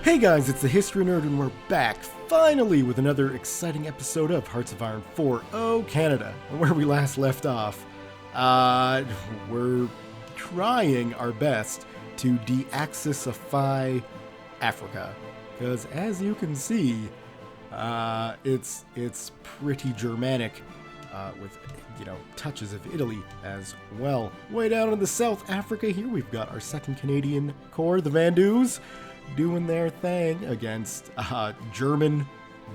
Hey guys, it's the History Nerd and we're back, finally, with another exciting episode of Hearts of Iron 4 Canada. And where we last left off, we're trying our best to de-Axisify Africa. Because as you can see, it's pretty Germanic, with, touches of Italy as well. Way down in the South Africa here, we've got our 2nd Canadian Corps, the Vandus, doing their thing against German,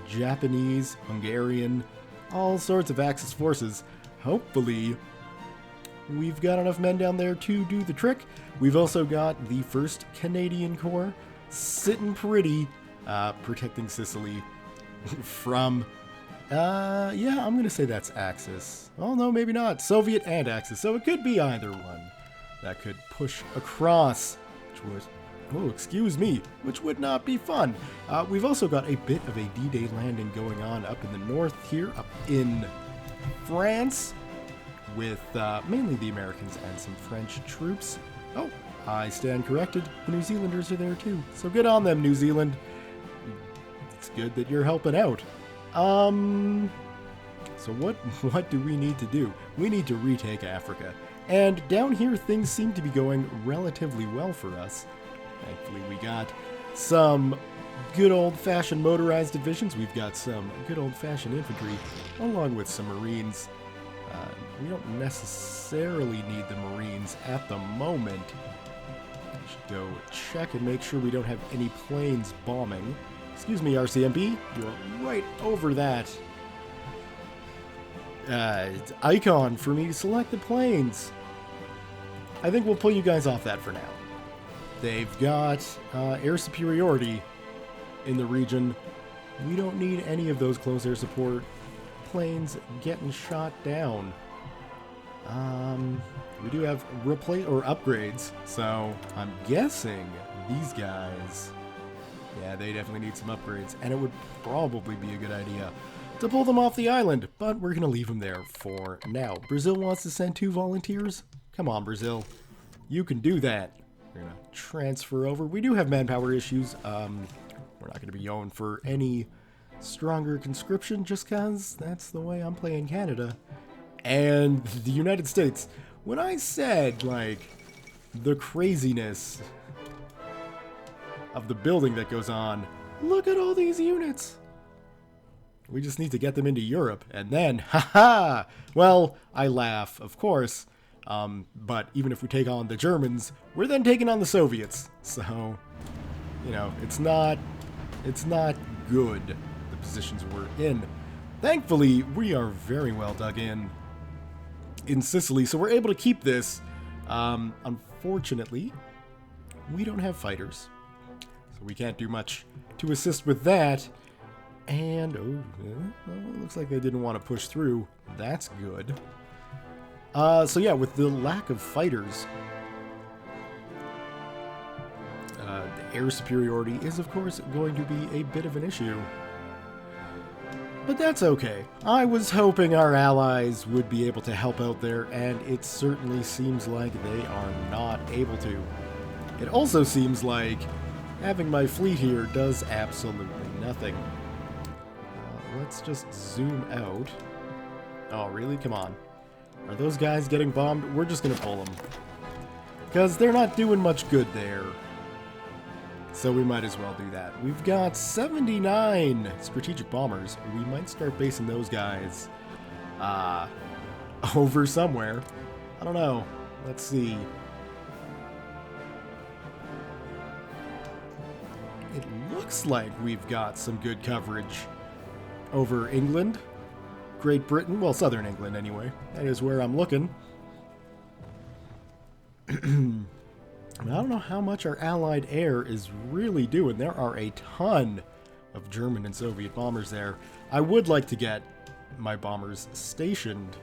Japanese, Hungarian, all sorts of Axis forces. Hopefully, we've got enough men down there to do the trick. We've also got the 1st Canadian Corps sitting pretty, protecting Sicily from, I'm going to say that's Axis. Oh, no, maybe not. Soviet and Axis, so it could be either one that could push across, which would not be fun. We've also got a bit of a D-Day landing going on up in the north here, up in France, with mainly the Americans and some French troops. Oh, I stand corrected. The New Zealanders are there too. So good on them, New Zealand. It's good that you're helping out. So what do we need to do? We need to retake Africa. And down here, things seem to be going relatively well for us. Thankfully, we got some good old-fashioned motorized divisions. We've got some good old-fashioned infantry, along with some Marines. We don't necessarily need the Marines at the moment. I should go check and make sure we don't have any planes bombing. Excuse me, RCMP. You're right over that icon for me to select the planes. I think we'll pull you guys off that for now. They've got air superiority in the region. We don't need any of those close air support planes getting shot down. We do have upgrades, so I'm guessing these guys, yeah, they definitely need some upgrades, and it would probably be a good idea to pull them off the island, but we're going to leave them there for now. Brazil wants to send 2 volunteers? Come on, Brazil. You can do that. We're going to transfer over. We do have manpower issues. We're not going to be going for any stronger conscription just because that's the way I'm playing Canada. And the United States. When I said, the craziness of the building that goes on, look at all these units. We just need to get them into Europe, and then, haha! Well, I laugh, of course. But even if we take on the Germans, we're then taking on the Soviets. So, it's not good, the positions we're in. Thankfully, we are very well dug in Sicily, so we're able to keep this. Unfortunately, we don't have fighters, so we can't do much to assist with that. And, it looks like they didn't want to push through. That's good. So yeah, with the lack of fighters, the air superiority is, of course, going to be a bit of an issue. But that's okay. I was hoping our allies would be able to help out there, and it certainly seems like they are not able to. It also seems like having my fleet here does absolutely nothing. Let's just zoom out. Oh, really? Come on. Are those guys getting bombed? We're just going to pull them. Because they're not doing much good there. So we might as well do that. We've got 79 strategic bombers. We might start basing those guys over somewhere. I don't know. Let's see. It looks like we've got some good coverage over England. Great Britain, well, southern England anyway. That is where I'm looking. I don't know how much our allied air is really doing. There are a ton of German and Soviet bombers there. I would like to get my bombers stationed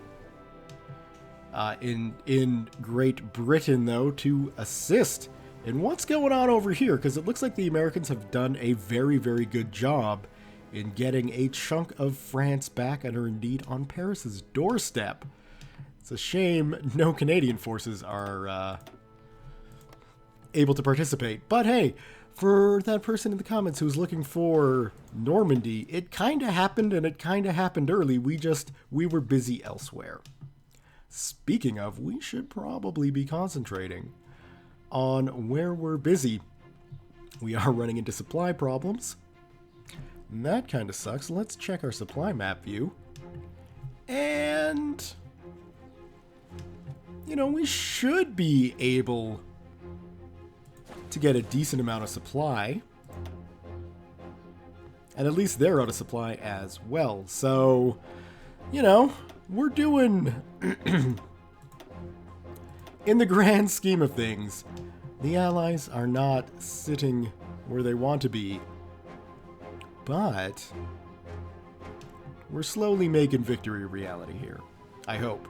in Great Britain, though, to assist in what's going on over here, because it looks like the Americans have done a very, very good job in getting a chunk of France back and are indeed on Paris's doorstep. It's a shame no Canadian forces are able to participate. But hey, For that person in the comments who's looking for Normandy, it kind of happened, and it kind of happened early. We were busy elsewhere. Speaking of, we should probably be concentrating on where we're busy. We are running into supply problems. And that kind of sucks. Let's check our supply map view. And, you know, we should be able to get a decent amount of supply. And at least they're out of supply as well. So, you know, we're doing... In the grand scheme of things, the Allies are not sitting where they want to be. But we're slowly making victory a reality here. I hope.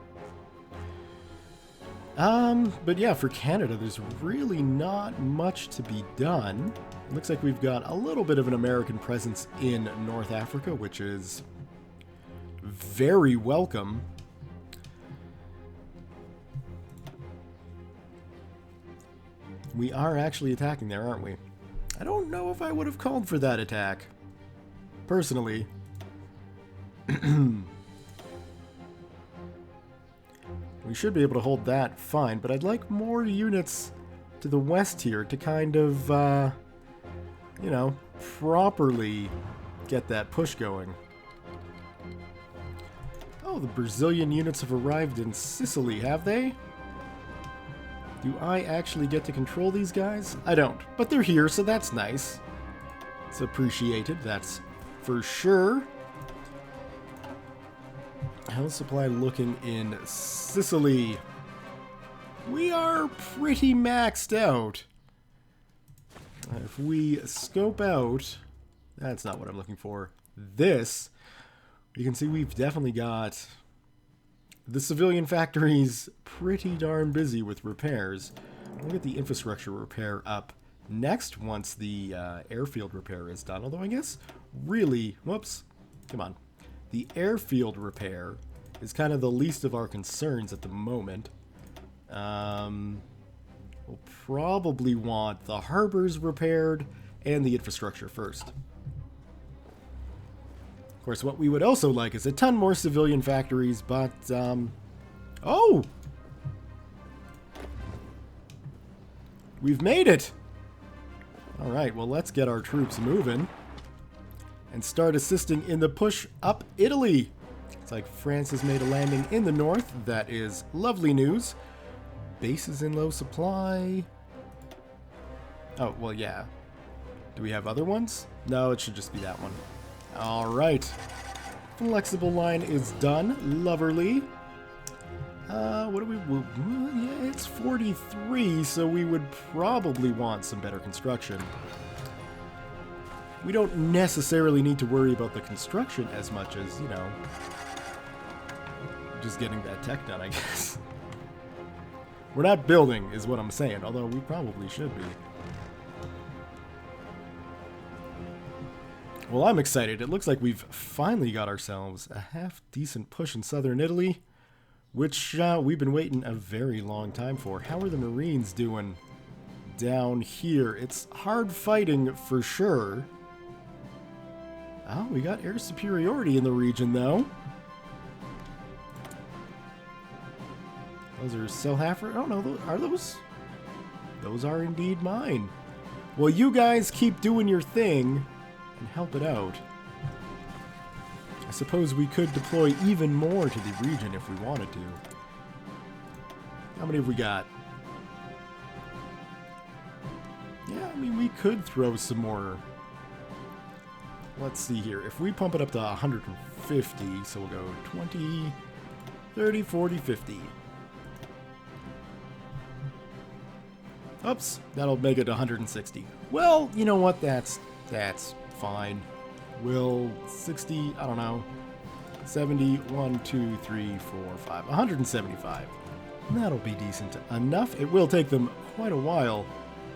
But yeah, for Canada, there's really not much to be done. It looks like we've got a little bit of an American presence in North Africa, which is very welcome. We are actually attacking there, aren't we? I don't know if I would have called for that attack. Personally. We should be able to hold that fine, but I'd like more units to the west here to kind of, you know, properly get that push going. Oh, the Brazilian units have arrived in Sicily, have they? Do I actually get to control these guys? I don't, but they're here, so that's nice. It's appreciated, that's for sure. How's supply looking in Sicily? We are pretty maxed out. If we scope out... That's not what I'm looking for. This, you can see we've definitely got the civilian factories pretty darn busy with repairs. We'll get the infrastructure repair up next once the airfield repair is done. Although I guess really... Whoops. Come on. The airfield repair is kind of the least of our concerns at the moment. We'll probably want the harbors repaired and the infrastructure first. Of course, what we would also like is a ton more civilian factories, but, oh! We've made it! Alright, well, let's get our troops moving and start assisting in the push up Italy. It's like France has made a landing in the north. That is lovely news. Base is in low supply. Oh, well, yeah. Do we have other ones? No, it should just be that one. All right. Flexible line is done. Loverly. What do we... Yeah, it's 43, so we would probably want some better construction. We don't necessarily need to worry about the construction as much as, you know, just getting that tech done, I guess. We're not building, is what I'm saying, although we probably should be. Well, I'm excited. It looks like we've finally got ourselves a half-decent push in southern Italy, which we've been waiting a very long time for. How are the Marines doing down here? It's hard fighting for sure. Oh, we got air superiority in the region, though. Those are South Africa. Oh, no, are those? Those are indeed mine. Well, you guys keep doing your thing and help it out. I suppose we could deploy even more to the region if we wanted to. How many have we got? Yeah, I mean, we could throw some more. Let's see here. If we pump it up to 150, so we'll go 20, 30, 40, 50. Oops, that'll make it 160. Well, you know what? That's fine. We'll 60, I don't know, 70, 1, 2, 3, 4, 5, 175. That'll be decent enough. It will take them quite a while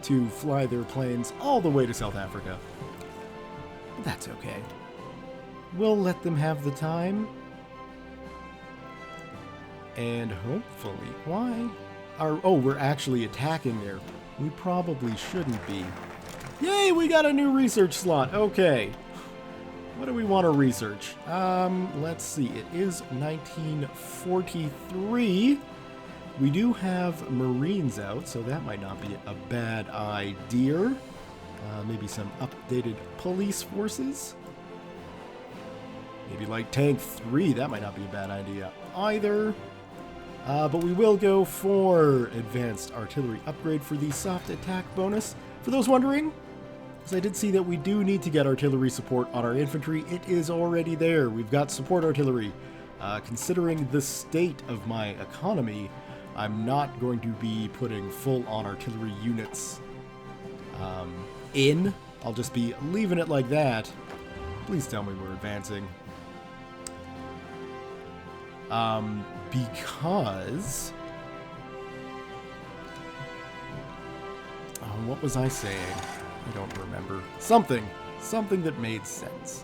to fly their planes all the way to South Africa. But that's okay. We'll let them have the time. And hopefully, why? Oh, we're actually attacking there. We probably shouldn't be. Yay, we got a new research slot. Okay. What do we want to research? Let's see. It is 1943. We do have Marines out, so that might not be a bad idea. Maybe some updated police forces. Maybe like Tank 3. That might not be a bad idea either. But we will go for advanced artillery upgrade for the soft attack bonus. For those wondering, because I did see that we do need to get artillery support on our infantry. It is already there. We've got support artillery. Considering the state of my economy, I'm not going to be putting full-on artillery units in. I'll just be leaving it like that. Please tell me we're advancing. Because... Oh, what was I saying? I don't remember. Something that made sense.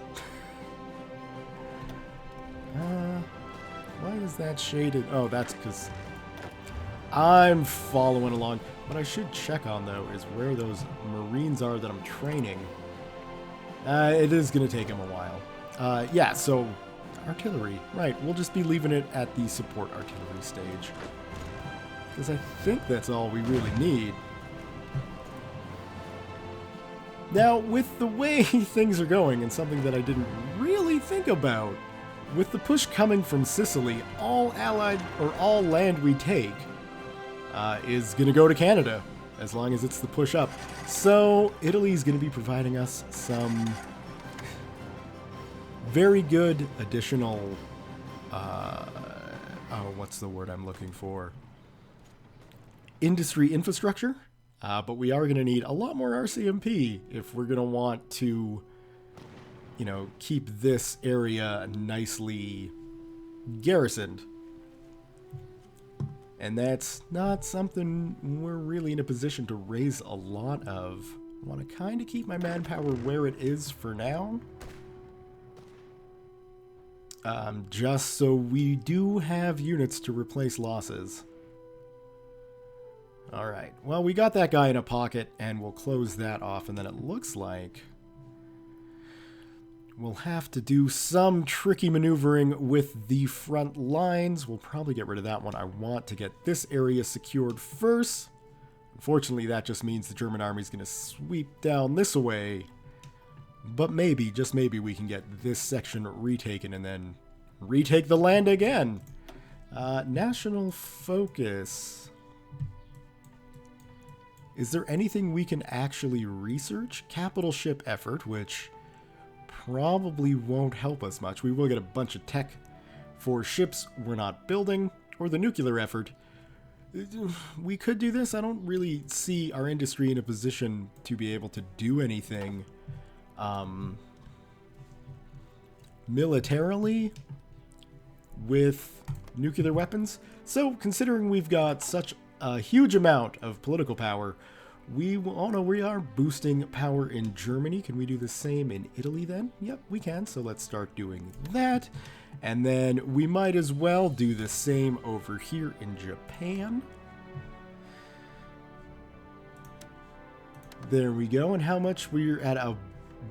Why is that shaded? Oh, that's because I'm following along. What I should check on, though, is where those Marines are that I'm training. It is going to take them a while. Yeah, so artillery. Right, we'll just be leaving it at the support artillery stage. Because I think that's all we really need. Now, with the way things are going, and something that I didn't really think about, with the push coming from Sicily, all allied, or all land we take, is going to go to Canada, as long as it's the push up. So, Italy's going to be providing us some very good additional, what's the word I'm looking for? Industry infrastructure. But we are going to need a lot more RCMP if we're going to want to, you know, keep this area nicely garrisoned. And that's not something we're really in a position to raise a lot of. I want to kind of keep my manpower where it is for now. Just so we do have units to replace losses. Alright, well, we got that guy in a pocket, and we'll close that off, and then it looks like we'll have to do some tricky maneuvering with the front lines. We'll probably get rid of that one. I want to get this area secured first. Unfortunately, that just means the German army's going to sweep down this way. But maybe, just maybe, we can get this section retaken and then retake the land again. National focus... Is there anything we can actually research? Capital ship effort, which probably won't help us much. We will get a bunch of tech for ships we're not building, or the nuclear effort. We could do this. I don't really see our industry in a position to be able to do anything militarily with nuclear weapons. So, considering we've got such a huge amount of political power, we are boosting power in Germany. Can we do the same in Italy then? Yep, we can. So let's start doing that. And then we might as well do the same over here in Japan. There we go. And how much? We're at a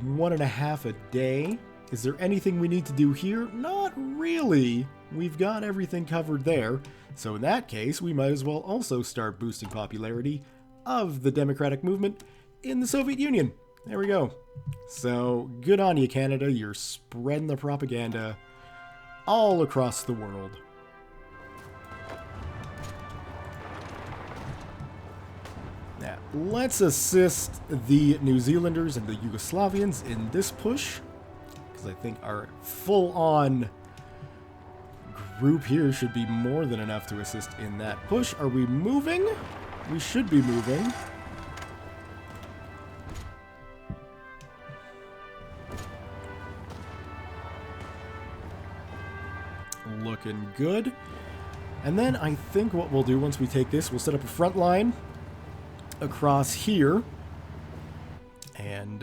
1.5 a day. Is there anything we need to do here? Not really. We've got everything covered there. So in that case, we might as well also start boosting popularity of the democratic movement in the Soviet Union. There we go. So good on you, Canada. You're spreading the propaganda all across the world. Now, let's assist the New Zealanders and the Yugoslavians in this push, because I think our full-on group here should be more than enough to assist in that push. Are we moving? We should be moving. Looking good. And then I think what we'll do once we take this, we'll set up a front line across here and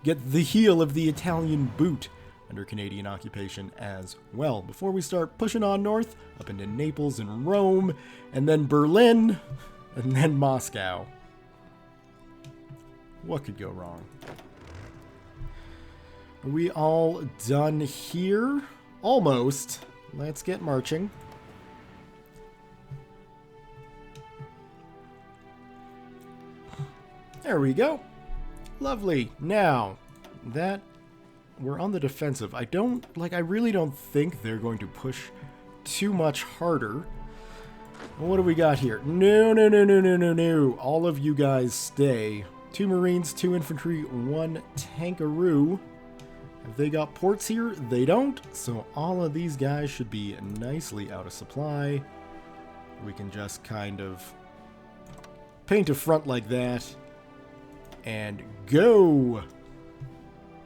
get the heel of the Italian boot under Canadian occupation as well, before we start pushing on north, up into Naples and Rome, and then Berlin, and then Moscow. What could go wrong? Are we all done here? Almost. Let's get marching. There we go. Lovely. Now, that we're on the defensive. I really don't think they're going to push too much harder. What do we got here? No, no, no, no, no, no, no. All of you guys stay. 2 Marines, 2 infantry, 1 tankaroo. Have they got ports here? They don't. So all of these guys should be nicely out of supply. We can just kind of paint a front like that. And go!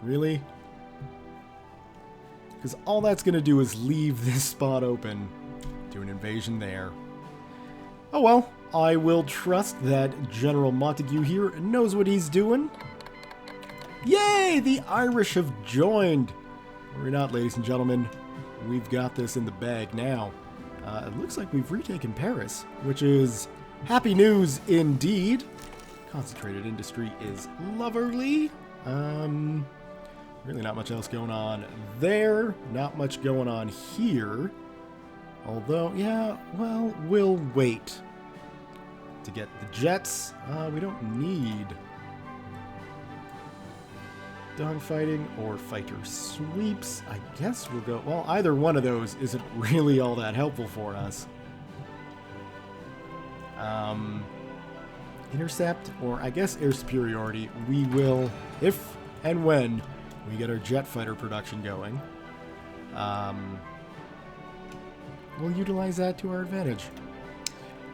Really? Because all that's going to do is leave this spot open to an invasion there. Oh well, I will trust that General Montague here knows what he's doing. Yay! The Irish have joined! Worry not, ladies and gentlemen. We've got this in the bag now. It looks like we've retaken Paris, which is happy news indeed. Concentrated industry is lovely. Really not much else going on there. Not much going on here. Although, yeah, well, we'll wait to get the jets. We don't need dogfighting or fighter sweeps. I guess we'll go... Well, either one of those isn't really all that helpful for us. Intercept, or I guess air superiority, we will, if and when we get our jet fighter production going, we'll utilize that to our advantage.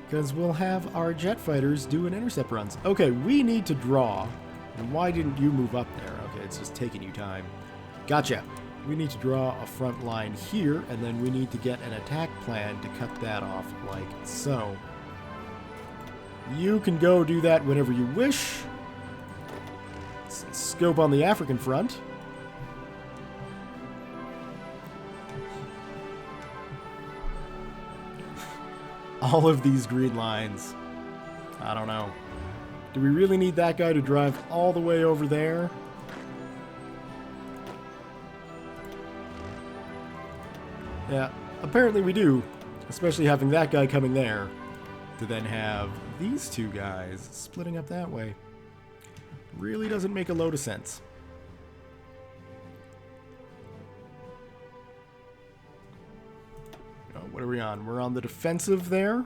Because we'll have our jet fighters doing intercept runs. Okay, we need to draw. And why didn't you move up there? Okay, it's just taking you time. Gotcha. We need to draw a front line here, and then we need to get an attack plan to cut that off like so. You can go do that whenever you wish. Let's scope on the African front. All of these green lines. I don't know. Do we really need that guy to drive all the way over there? Yeah, apparently we do. Especially having that guy coming there. To then have these 2 guys splitting up that way. Really doesn't make a load of sense. Oh, what are we on? We're on the defensive there.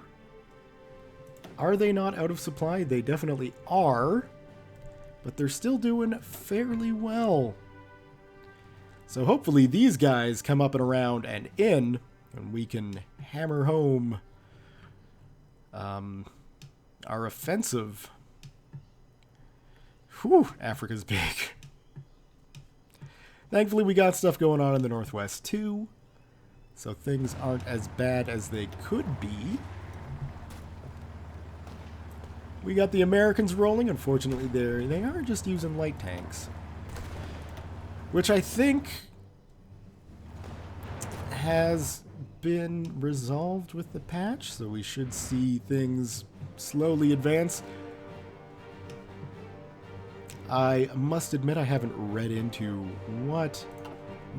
Are they not out of supply? They definitely are. But they're still doing fairly well. So hopefully these guys come up and around and in, and we can hammer home our offensive. Whew, Africa's big. Thankfully, we got stuff going on in the Northwest, too. So things aren't as bad as they could be. We got the Americans rolling. Unfortunately, they are just using light tanks. Which I think has been resolved with the patch, so we should see things slowly advance. I must admit I haven't read into what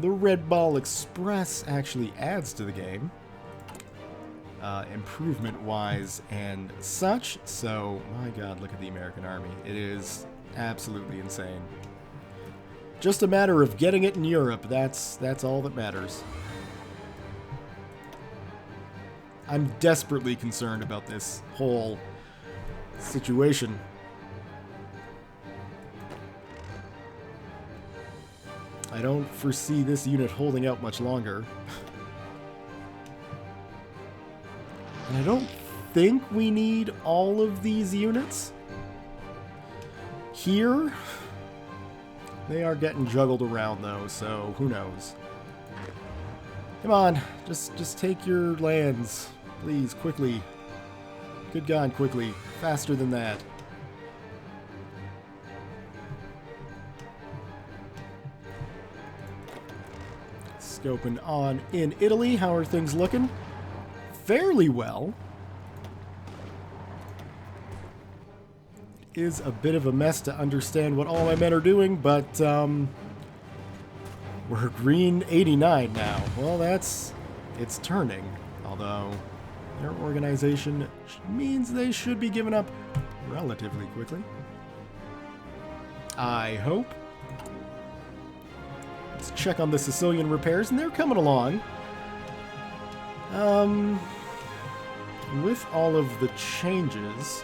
the Red Ball Express actually adds to the game, improvement-wise and such. So, my god, look at the American Army. It is absolutely insane. Just a matter of getting it in Europe. That's all that matters. I'm desperately concerned about this whole situation. I don't foresee this unit holding out much longer. And I don't think we need all of these units. Here, they are getting juggled around though, so who knows. Come on, just take your lands, please, quickly. Good God, quickly. Faster than that. Scoping on in Italy. How are things looking? Fairly well. is a bit of a mess to understand what all my men are doing, but we're green 89 now. Well, it's turning, although their organization means they should be given up relatively quickly. I hope. Let's check on the Sicilian repairs, and they're coming along. With all of the changes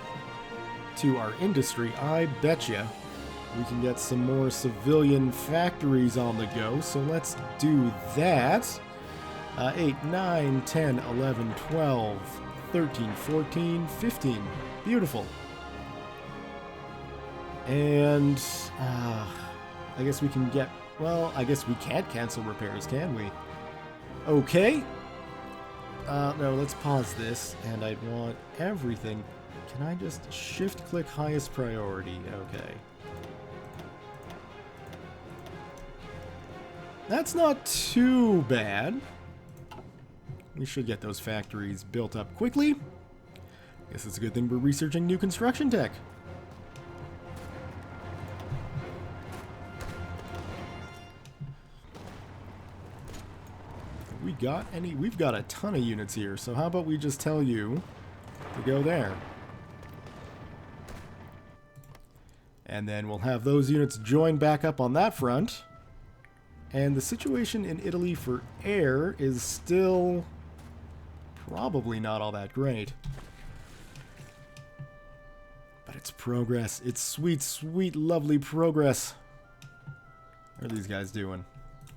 to our industry, I betcha we can get some more civilian factories on the go, so let's do that. 8, 9, 10, 11, 12, 13, 14, 15. Beautiful. And I guess we can get... Well, I guess we can't cancel repairs, can we? Okay. No, let's pause this, and I'd want everything. Can I just shift-click highest priority? Okay. That's not too bad. We should get those factories built up quickly. Guess it's a good thing we're researching new construction tech. We got any? We've got a ton of units here, so how about we just tell you to go there? And then we'll have those units join back up on that front. And the situation in Italy for air is still probably not all that great. But it's progress. It's sweet, sweet, lovely progress. What are these guys doing?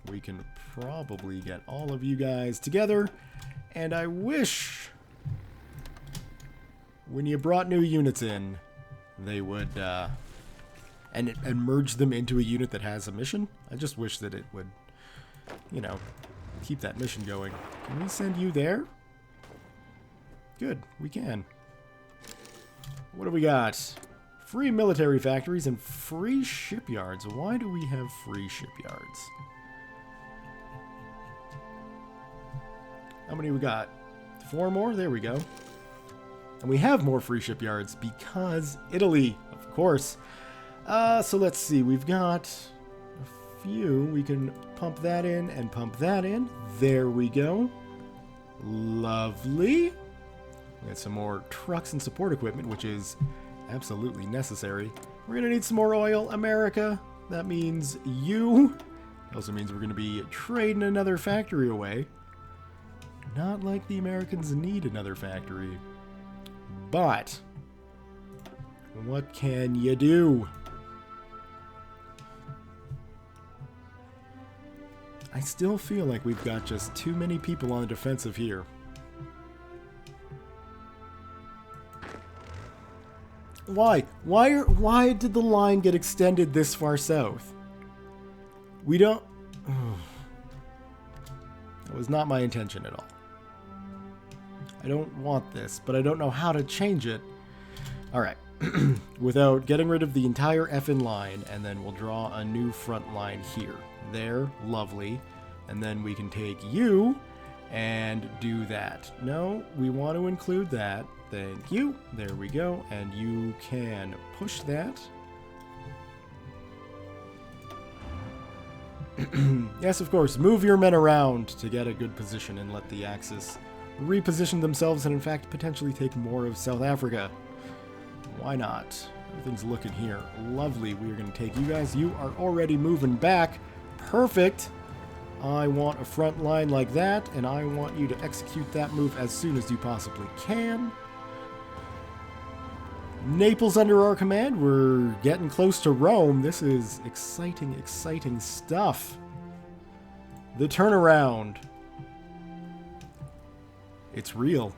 We can probably get all of you guys together. And I wish when you brought new units in, they would and merge them into a unit that has a mission. I just wish that it would, you know, keep that mission going. Can we send you there? Good, we can. What do we got? Free military factories and free shipyards. Why do we have free shipyards? How many we got? 4 more? There we go. And we have more free shipyards because Italy, of course. So let's see. We've got a few. We can pump that in and pump that in. There we go. Lovely. We got some more trucks and support equipment, which is absolutely necessary. We're going to need some more oil, America. That means you. It also means we're going to be trading another factory away. Not like the Americans need another factory. But what can you do? I still feel like we've got just too many people on the defensive here. Why? Why did the line get extended this far south? We don't... That was not my intention at all. I don't want this, but I don't know how to change it. Alright. Without getting rid of the entire effing line, and then we'll draw a new front line here. There, lovely. And then we can take you and do that. No, we want to include that. Thank you. There we go. And you can push that. Yes, of course. Move your men around to get a good position and let the Axis reposition themselves and, in fact, potentially take more of South Africa. Why not? Everything's looking here. Lovely. We are going to take you guys. You are already moving back. Perfect. I want a front line like that, and I want you to execute that move as soon as you possibly can. Naples under our command. We're getting close to Rome. This is exciting, exciting stuff. The turnaround. It's real.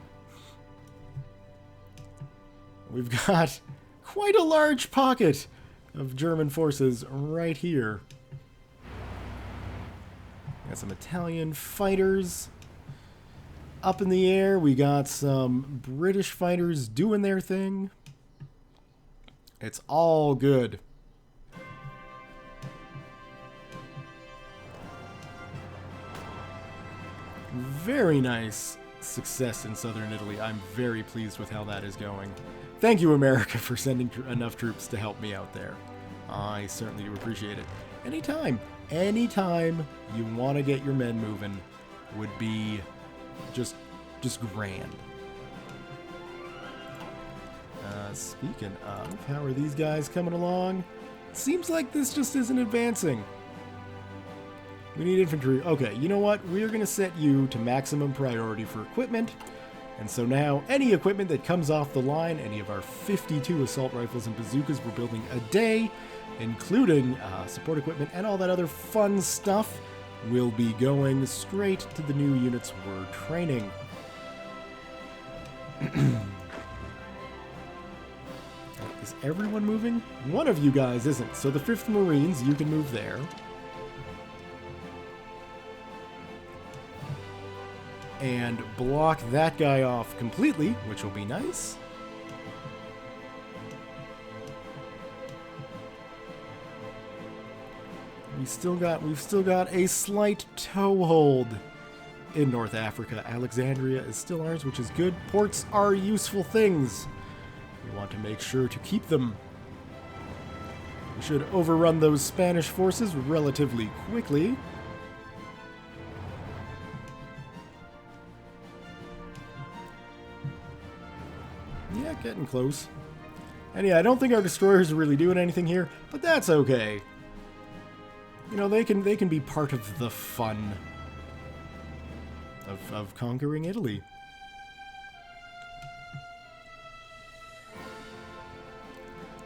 We've got quite a large pocket of German forces right here. Got some Italian fighters up in the air. We got some British fighters doing their thing. It's all good. Very nice success in southern Italy. I'm very pleased with how that is going. Thank you, America, for sending enough troops to help me out there. I certainly do appreciate it. Anytime you want to get your men moving would be just grand. Speaking of, how are these guys coming along? Seems like this just isn't advancing. We need infantry. Okay, you know what? We're going to set you to maximum priority for equipment. And so now, any equipment that comes off the line, any of our 52 assault rifles and bazookas we're building a day, including support equipment and all that other fun stuff, will be going straight to the new units we're training. Is everyone moving? One of you guys isn't, so the 5th Marines, you can move there. And block that guy off completely, which will be nice. We've still got a slight toehold in North Africa. Alexandria is still ours, which is good. Ports are useful things. We want to make sure to keep them. We should overrun those Spanish forces relatively quickly. Yeah, getting close. And yeah, I don't think our destroyers are really doing anything here, but that's okay. You know, they can be part of the fun of conquering Italy.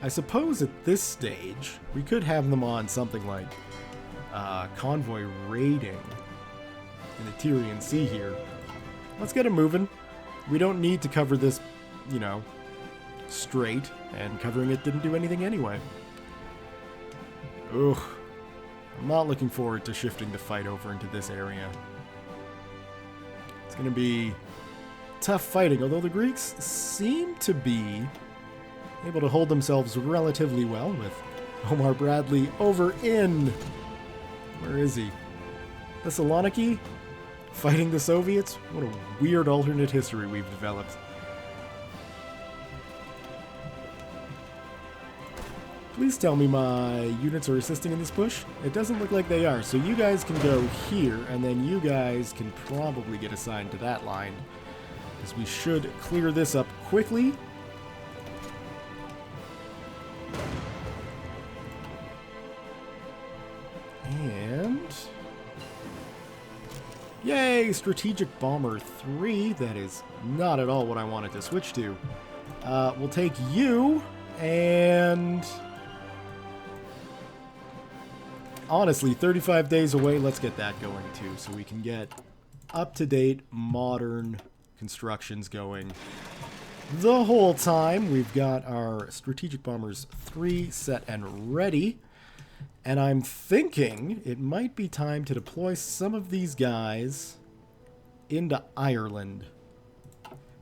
I suppose at this stage, we could have them on something like convoy raiding in the Tyrian Sea here. Let's get them moving. We don't need to cover this, you know, straight, and covering it didn't do anything anyway. Ugh. I'm not looking forward to shifting the fight over into this area. It's going to be tough fighting, although the Greeks seem to be able to hold themselves relatively well with Omar Bradley over in... Where is he? Thessaloniki? Fighting the Soviets? What a weird alternate history we've developed. Please tell me my units are assisting in this push. It doesn't look like they are, so you guys can go here, and then you guys can probably get assigned to that line, because we should clear this up quickly. And... Yay! Strategic Bomber 3. That is not at all what I wanted to switch to. We'll take you, and... Honestly, 35 days away, let's get that going too, so we can get up-to-date, modern constructions going. The whole time, we've got our Strategic Bombers 3 set and ready. And I'm thinking it might be time to deploy some of these guys into Ireland.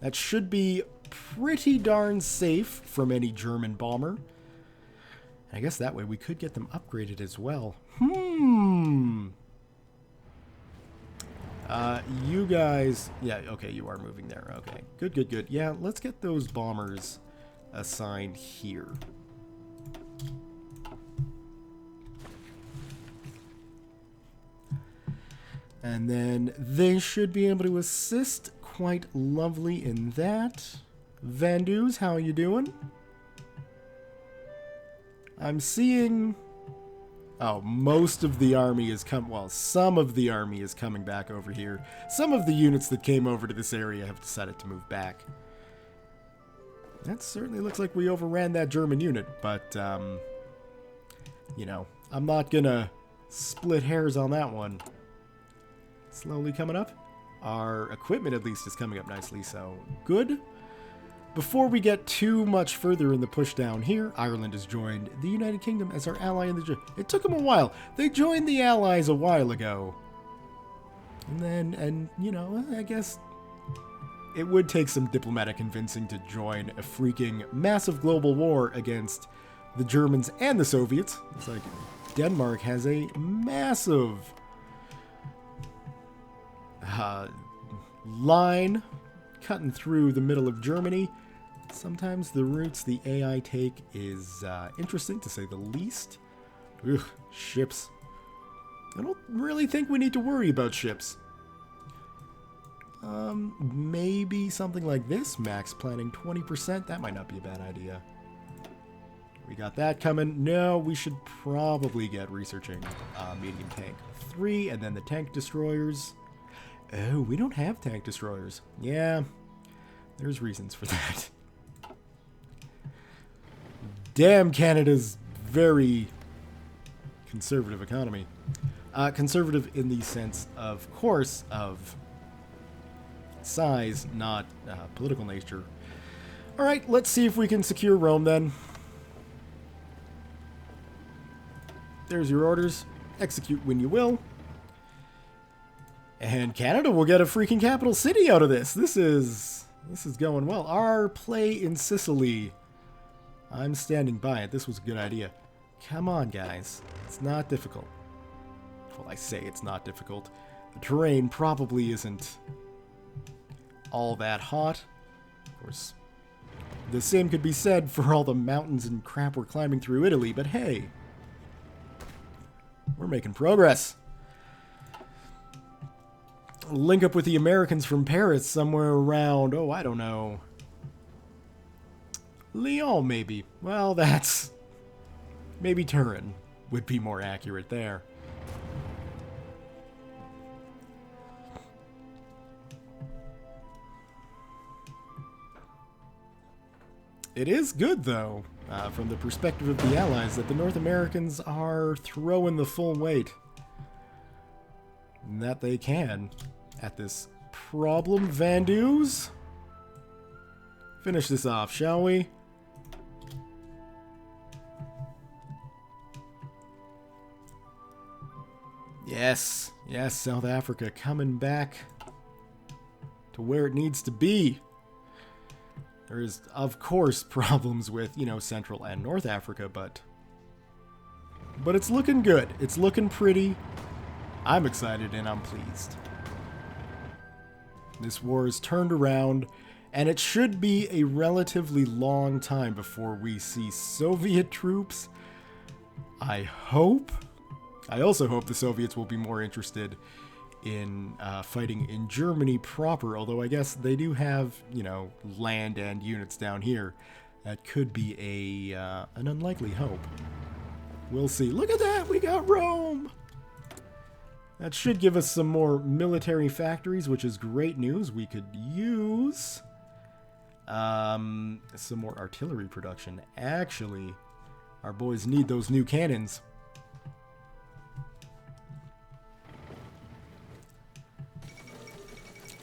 That should be pretty darn safe from any German bomber. I guess that way we could get them upgraded as well. You guys... Yeah, okay, you are moving there. Okay, good, good, good. Yeah, let's get those bombers assigned here. And then they should be able to assist quite lovely in that. Vandus, how are you doing? I'm seeing... Oh, most of the army is well, some of the army is coming back over here. Some of the units that came over to this area have decided to move back. That certainly looks like we overran that German unit, but, you know, I'm not gonna split hairs on that one. Slowly coming up. Our equipment, at least, is coming up nicely, so good. Before we get too much further in the push down here, Ireland has joined the United Kingdom as our ally in the... It took them a while. They joined the Allies a while ago. And then, you know, I guess it would take some diplomatic convincing to join a freaking massive global war against the Germans and the Soviets. It's like Denmark has a massive line cutting through the middle of Germany. Sometimes the routes the AI take is interesting, to say the least. Ugh, ships. I don't really think we need to worry about ships. Maybe something like this, max planning 20%. That might not be a bad idea. We got that coming. No, we should probably get researching medium tank 3 and then the tank destroyers. Oh, we don't have tank destroyers. Yeah, there's reasons for that. Damn, Canada's very conservative economy. Conservative in the sense, of course, of size, not political nature. Alright, let's see if we can secure Rome then. There's your orders. Execute when you will. And Canada will get a freaking capital city out of this. This is going well. Our play in Sicily. I'm standing by it. This was a good idea. Come on, guys. It's not difficult. Well, I say it's not difficult. The terrain probably isn't all that hot. Of course, the same could be said for all the mountains and crap we're climbing through Italy, but hey, we're making progress. Link up with the Americans from Paris somewhere around, oh, I don't know, Lyon, maybe. Well, that's... maybe Turin would be more accurate there. It is good, though, from the perspective of the Allies, that the North Americans are throwing the full weight that they can at this problem. Vandus, finish this off, shall we? Yes, yes, South Africa coming back to where it needs to be. There is, of course, problems with, you know, Central and North Africa, but it's looking good. It's looking pretty. I'm excited and I'm pleased. This war is turned around, and it should be a relatively long time before we see Soviet troops. I hope. I also hope the Soviets will be more interested in fighting in Germany proper, although I guess they do have, you know, land and units down here. That could be an unlikely hope. We'll see. Look at that! We got Rome! That should give us some more military factories, which is great news. We could use some more artillery production. Actually, our boys need those new cannons.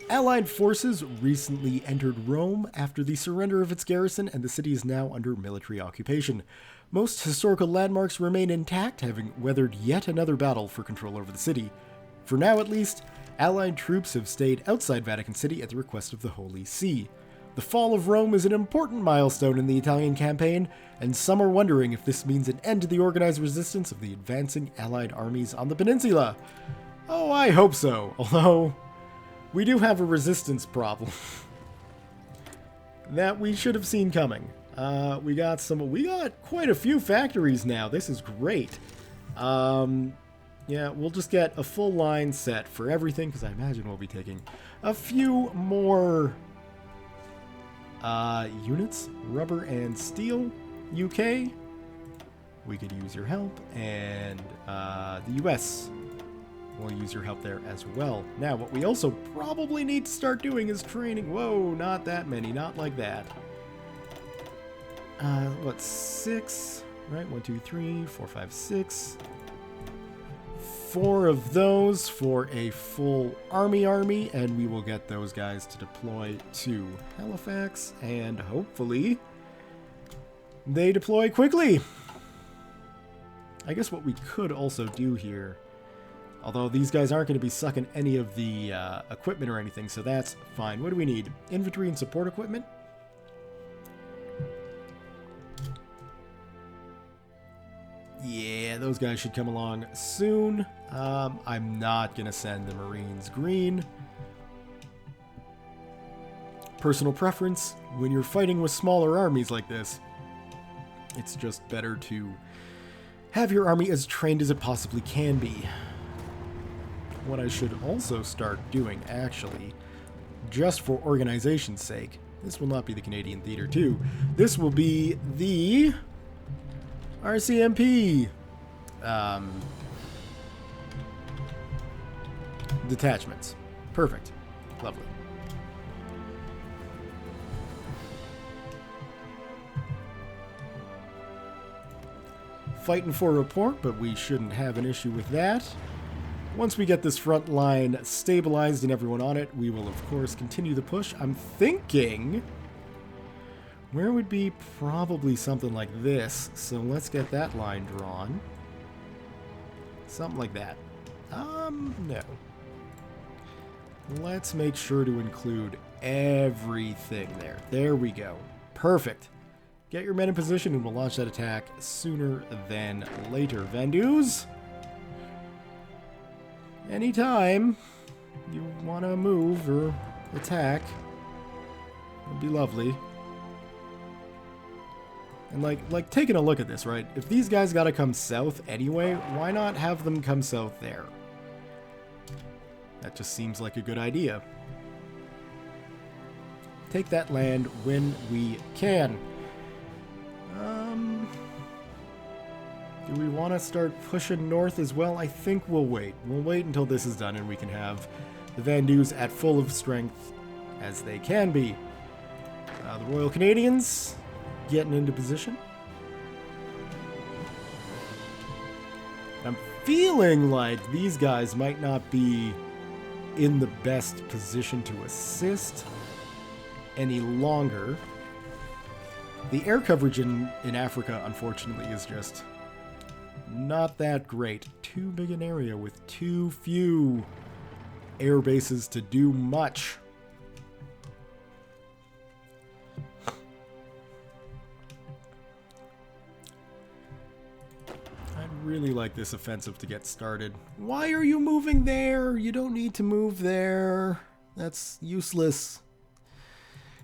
Allied forces recently entered Rome after the surrender of its garrison, and the city is now under military occupation. Most historical landmarks remain intact, having weathered yet another battle for control over the city. For now, at least, Allied troops have stayed outside Vatican City at the request of the Holy See. The fall of Rome is an important milestone in the Italian campaign, and some are wondering if this means an end to the organized resistance of the advancing Allied armies on the peninsula. Oh, I hope so, although we do have a resistance problem that we should have seen coming. We got quite a few factories now. This is great. Yeah, we'll just get a full line set for everything, because I imagine we'll be taking a few more units. Rubber and steel, UK. We could use your help, and the US will use your help there as well. Now, what we also probably need to start doing is training. Whoa, not that many, not like that. What, 6? Right, 1, 2, 3, 4, 5, 6. 4 of those for a full army, and we will get those guys to deploy to Halifax, and hopefully they deploy quickly. I guess what we could also do here, although these guys aren't going to be sucking any of the equipment or anything, so that's fine. What do we need? Infantry and support equipment? Yeah, those guys should come along soon. I'm not going to send the Marines green. personal preference, when you're fighting with smaller armies like this, it's just better to have your army as trained as it possibly can be. What I should also start doing, actually, just for organization's sake, this will not be the Canadian Theater 2, this will be the RCMP detachments. Perfect. Lovely. Fighting for report, but we shouldn't have an issue with that. Once we get this front line stabilized and everyone on it, we will, of course, continue the push. I'm thinking where would be probably something like this. So let's get that line drawn. Something like that. No. Let's make sure to include everything there. There we go. Perfect. Get your men in position and we'll launch that attack sooner than later. Vandus, anytime you want to move or attack, it'd be lovely. And like taking a look at this, right? If these guys got to come south anyway, why not have them come south there? That just seems like a good idea. Take that land when we can. Do we want to start pushing north as well? I think we'll wait. We'll wait until this is done and we can have the Vandus at full of strength as they can be. The Royal Canadians getting into position. I'm feeling like these guys might not be in the best position to assist any longer. The air coverage in Africa, unfortunately, is just not that great. Too big an area with too few air bases to do much. I'd really like this offensive to get started. Why are you moving there? You don't need to move there. That's useless.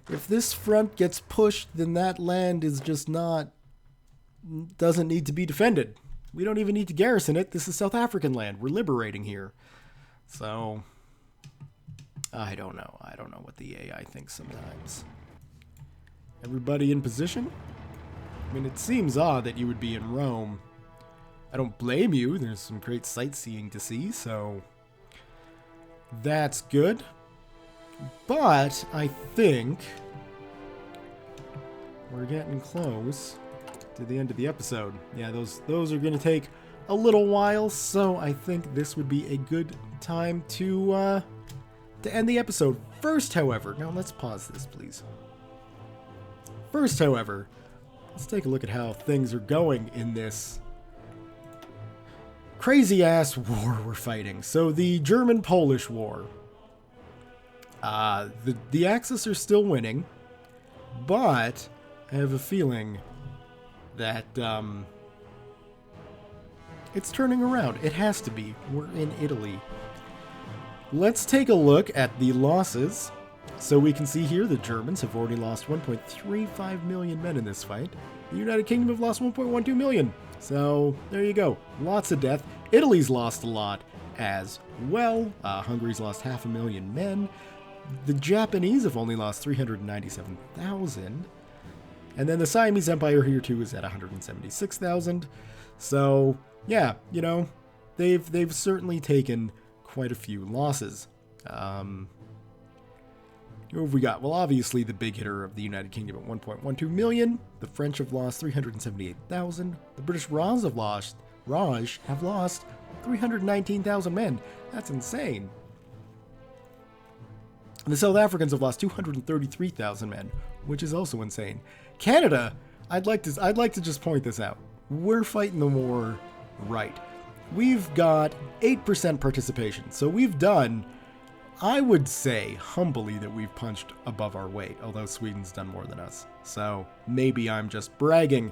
If this front gets pushed, then that land is just doesn't need to be defended. We don't even need to garrison it. This is South African land. We're liberating here. So, I don't know. I don't know what the AI thinks sometimes. Everybody in position? I mean, it seems odd that you would be in Rome. I don't blame you. There's some great sightseeing to see, so that's good. But I think we're getting close to the end of the episode. Yeah, those are going to take a little while, so I think this would be a good time to end the episode. First, however, now let's pause this, please. First, however, let's take a look at how things are going in this crazy-ass war we're fighting. So the German-Polish War. The Axis are still winning, but I have a feeling that it's turning around. It has to be. We're in Italy. Let's take a look at the losses. So we can see here the Germans have already lost 1.35 million men in this fight. The United Kingdom have lost 1.12 million. So there you go. Lots of death. Italy's lost a lot as well. Hungary's lost 500,000 men. The Japanese have only lost 397,000. And then the Siamese Empire here too is at 176,000. So, yeah, you know, they've certainly taken quite a few losses. Who have we got? Well, obviously the big hitter of the United Kingdom at 1.12 million. The French have lost 378,000. The British Raj have lost 319,000 men. That's insane. The South Africans have lost 233,000 men, which is also insane. Canada, I'd like to just point this out. We're fighting the war right. We've got 8% participation, so we've done, I would say humbly, that we've punched above our weight, although Sweden's done more than us. So maybe I'm just bragging.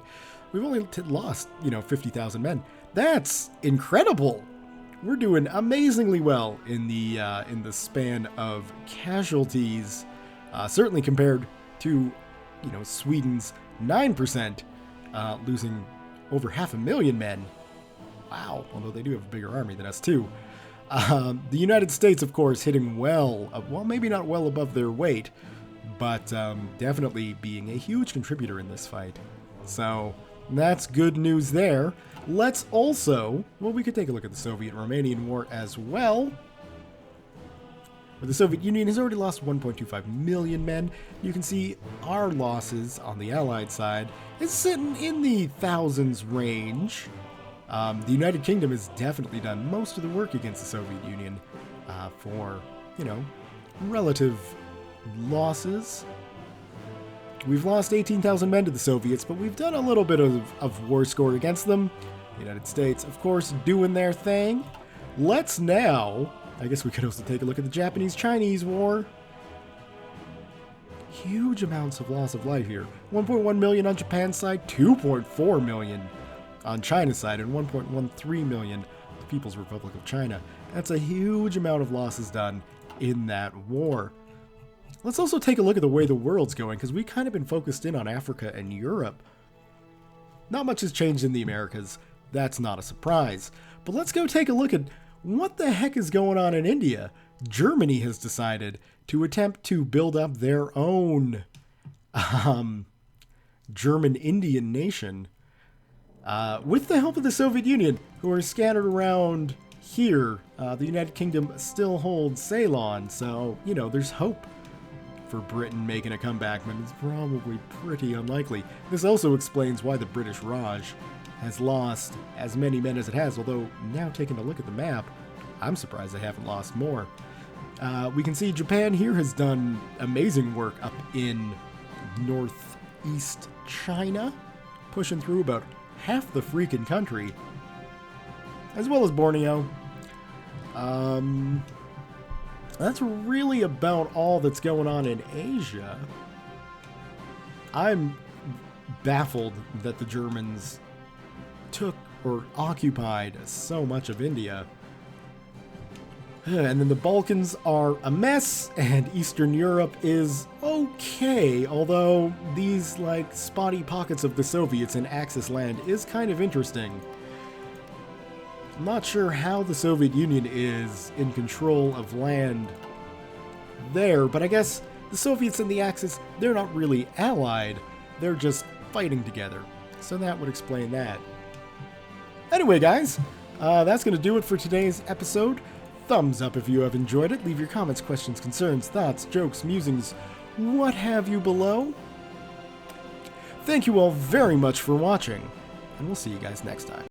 We've only lost, 50,000 men. That's incredible. We're doing amazingly well in the span of casualties Certainly compared to, Sweden's 9%, losing over 500,000 men. Wow, although they do have a bigger army than us too. The United States, of course, hitting well, maybe not well above their weight, but definitely being a huge contributor in this fight. So that's good news there. Let's also, we could take a look at the Soviet-Romanian War as well. The Soviet Union has already lost 1.25 million men. You can see our losses on the Allied side is sitting in the thousands range. The United Kingdom has definitely done most of the work against the Soviet Union for, relative losses. We've lost 18,000 men to the Soviets, but we've done a little bit of war score against them. The United States, of course, doing their thing. Let's now, I guess we could also take a look at the Japanese-Chinese War. Huge amounts of loss of life here. 1.1 million on Japan's side, 2.4 million on China's side, and 1.13 million the People's Republic of China. That's a huge amount of losses done in that war. Let's also take a look at the way the world's going, because we've kind of been focused in on Africa and Europe. Not much has changed in the Americas. That's not a surprise. But let's go take a look at what the heck is going on in India. Germany has decided to attempt to build up their own German-Indian nation with the help of the Soviet Union, who are scattered around here. The United Kingdom still holds Ceylon, so, there's hope for Britain making a comeback, but it's probably pretty unlikely. This also explains why the British Raj has lost as many men as it has, although now taking a look at the map, I'm surprised they haven't lost more. We can see Japan here has done amazing work up in northeast China, pushing through about half the freaking country, as well as Borneo. That's really about all that's going on in Asia. I'm baffled that the Germans took or occupied so much of India. And then the Balkans are a mess, and Eastern Europe is okay, although these, spotty pockets of the Soviets in Axis land is kind of interesting. I'm not sure how the Soviet Union is in control of land there, but I guess the Soviets and the Axis, they're not really allied, they're just fighting together. So that would explain that. Anyway, guys, that's going to do it for today's episode. Thumbs up if you have enjoyed it. Leave your comments, questions, concerns, thoughts, jokes, musings, what have you below. Thank you all very much for watching, and we'll see you guys next time.